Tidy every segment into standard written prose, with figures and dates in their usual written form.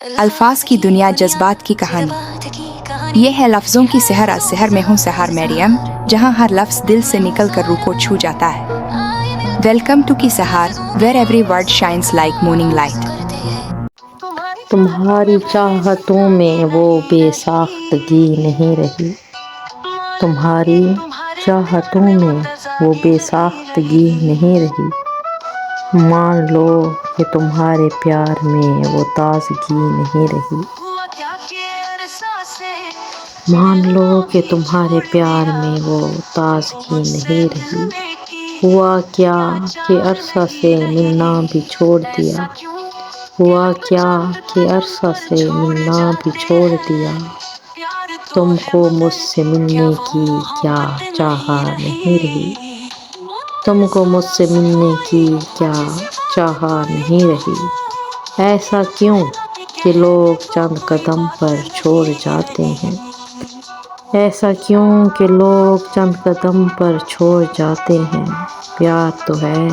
الفاظ کی دنیا، جذبات کی کہانی، یہ ہے لفظوں کی سحر از سحر میں ہوں سحر مریم، جہاں ہر لفظ دل سے نکل کر روح کو چھو جاتا ہے۔ ویلکم ٹو کی سحار، where every word shines like morning light. تمہاری چاہتوں میں وہ بے ساختگی نہیں رہی، تمہاری چاہتوں میں وہ بے ساختگی نہیں رہی۔ مان لو کہ تمہارے پیار میں وہ تازگی نہیں رہی، مان لو کہ تمہارے پیار میں وہ تازگی نہیں رہی۔ ہوا کیا کہ عرصہ سے ملنا بھی چھوڑ دیا، ہوا کیا کہ عرصہ سے ملنا بھی چھوڑ دیا۔ تم کو مجھ سے ملنے کی کیا چاہ نہیں رہی، تم کو مجھ سے ملنے کی کیا چاہ نہیں رہی۔ ایسا کیوں کہ لوگ چند قدم پر چھوڑ جاتے ہیں، ایسا کیوں کہ لوگ چند قدم پر چھوڑ جاتے ہیں۔ پیار تو ہے،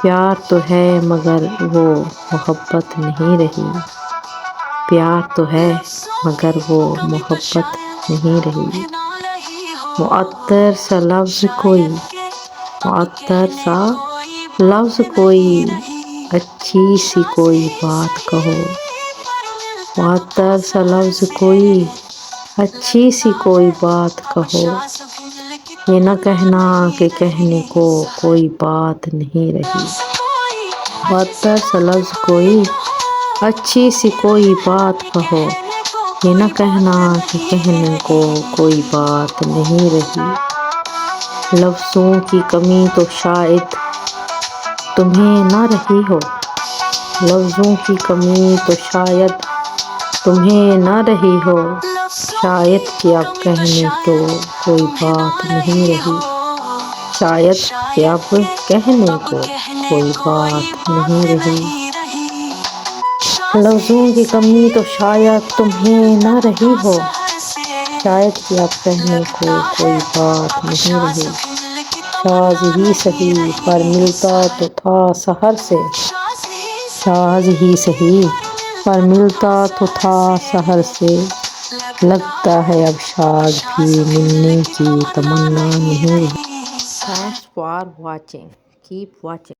پیار تو ہے مگر وہ محبت نہیں رہی، پیار تو ہے مگر وہ محبت نہیں رہی۔ معطر سا لفظ کوئی، معطر سا لفظ کوئی، اچھی سی کوئی بات کہو، معطر سا لفظ کوئی، اچھی سی کوئی بات کہو۔ یہ نہ کہنا کہ کہنے کو کوئی بات نہیں رہی، معطر سا لفظ کوئی، اچھی سی کوئی بات کہو۔ یہ نہ کہنا کہ کہنے کو کوئی بات نہیں رہی۔ لفظوں کی کمی تو شاید تمہیں نہ رہی ہو، لفظوں کی کمی تو شاید تمہیں نہ رہی ہو۔ شاید کہ اب کہنے کو کوئی بات نہیں رہی، شاید کہ اب کہنے کو کوئی بات نہیں رہی۔ لفظوں کی کمی تو شاید تمہیں نہ رہی ہو، شاید کہ اب کہنے کو کوئی بات نہیں رہی۔ شاذ ہی سہی پر ملتا تو تھا سحر سے، شاذ ہی سہی پر ملتا تو تھا سحر سے۔ لگتا ہے اب شاذ بھی ملنے کی تمنا نہیں رہی۔ Thanks for watching. Keep watching.